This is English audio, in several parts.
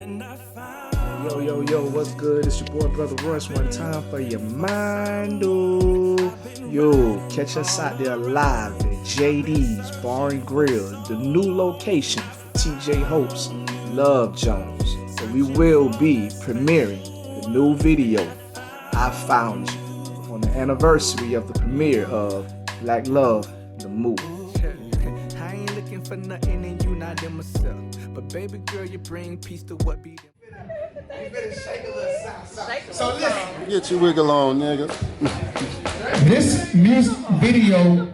Yo, what's good? It's your boy, Brother Royce. One time for your mind, Yo, catch us out there live at JD's Bar and Grill, the new location for TJ Hopes, Love Jones. And we will be premiering the new video, I Found You, on the anniversary of the premiere of Black Love, the movie. I ain't looking for nothing and you not in myself. But baby girl, you bring peace to what be them. You better shake a little south. So listen. Get your wiggle on, nigga. This music video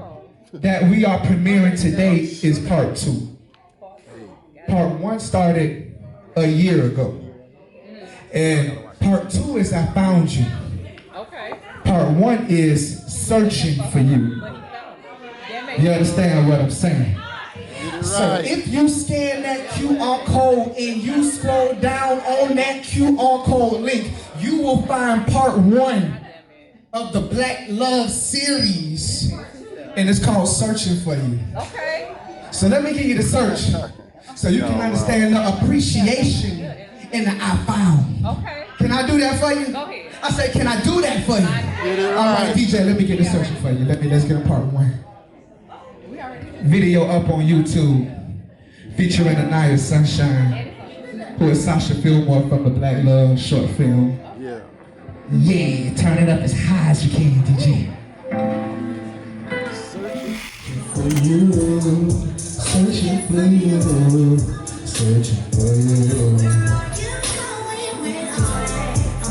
that we are premiering today is part 2. Part 1 started a year ago. And part 2 is I Found You. Okay. Part 1 is Searching for You. You understand what I'm saying? So if you scan that QR code and you scroll down on that QR code link, you will find part 1 of the Black Love series. And it's called Searching for You. Okay. So let me give you the search so you can understand the appreciation in the I found. Okay. Can I do that for you? Go ahead. I say, can I do that for you? All right, DJ, let me get the searching for you. Let's get a part 1. Video up on YouTube featuring Anaya Sunshine, who is Sasha Fillmore from the Black Love short film. Yeah, turn it up as high as you can, DJ. For you, searching for you, searching for you,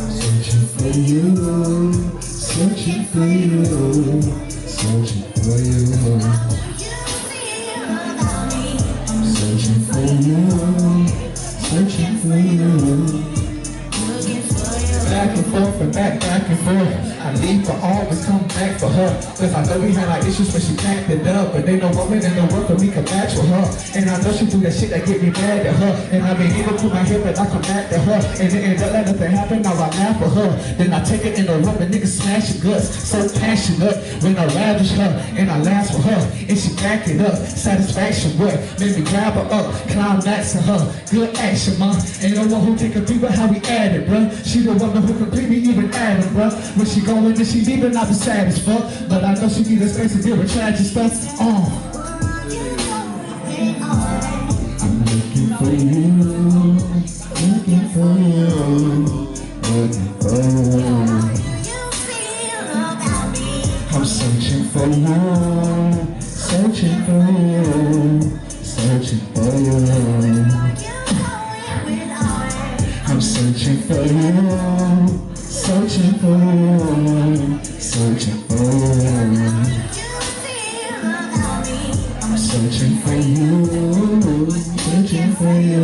searching for you, searching for you, searching for you. Searching for you, searching for you. Back and forth and back and forth. I leave but always come back for her. Cause I know we had like issues when she packed it up. But ain't no woman in the world for me can match with her. And I know she do that shit that get me mad at her. And I been even to my hip and I come back to her. And then it don't let nothing happen, now I laugh for her. Then I take it in the room and niggas smash her guts. So passionate when I ravish her. And I laugh for her. And she back it up. Satisfaction what? Made me grab her up. Climax to her. Good action, man. Ain't no one who can compete with how we add it, bruh. She the one who completely even add it, bruh. When she going and she leaving, not the sad as fuck. But I know she need a space to deal with tragic stuff. I'm looking for you, looking for you, looking for you. I'm searching for you, searching for you, searching for you. I'm searching for you, searching for you, searching for you. I'm searching for you, searching for you,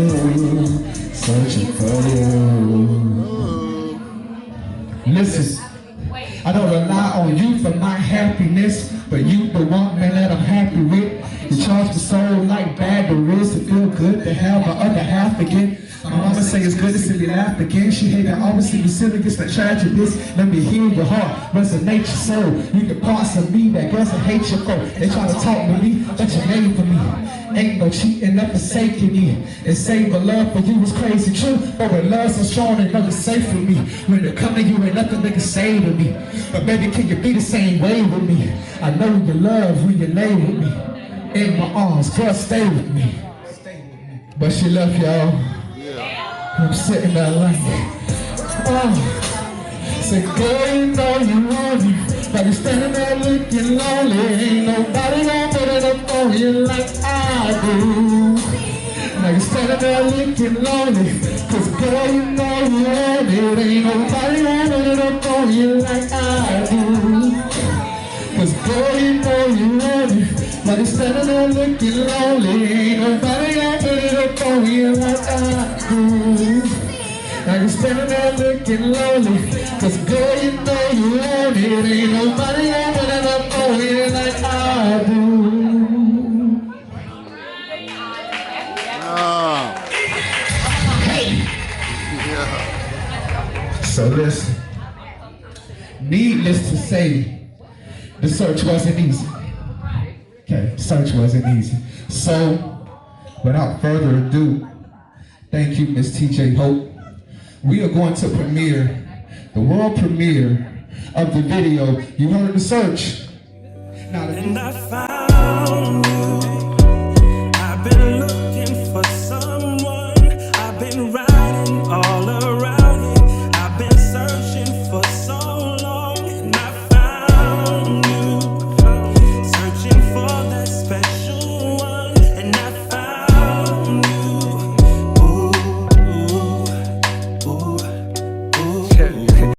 searching for you. Listen, I don't rely on you for my happiness, but you the one man that I'm happy with. You charge my soul like batteries to feel good to have my other half again. My mama say it's good to see me laugh again. She hate that always see me silly, it's the tragedies. Let me heal your heart, resonate your soul. You can parts of me that girls that hate your foe. They try to talk to me, but you made for me. Ain't no cheating, nothing forsaking me. And say my love for you was crazy true. But when love's so strong, ain't nothing safe for me. When it come to you, ain't nothing they can say to me. But baby, can you be the same way with me? I know you love when you lay with me. In my arms, girl, stay with me. But she left y'all. I'm sitting there like, say, girl, you know you want me, but you're standing there looking lonely. Ain't nobody gonna put it up on you like I do. Now you're standing there looking lonely, cause girl, you know you want it. Ain't nobody gonna put it up on you like I do. Cause girl, you know you want it, but you're standing there looking lonely. Ain't nobody gonna put it up on you like I do. Now you're standing there looking lonely, cause girl, you know you want it. Ain't nobody gonna put it up on you like I do. Hey! So listen, needless to say, the search wasn't easy. Okay, search wasn't easy. So, without further ado, Thank you, Miss TJ Hope. We are going to premiere, the world premiere of the video. You heard the search. Now, And I found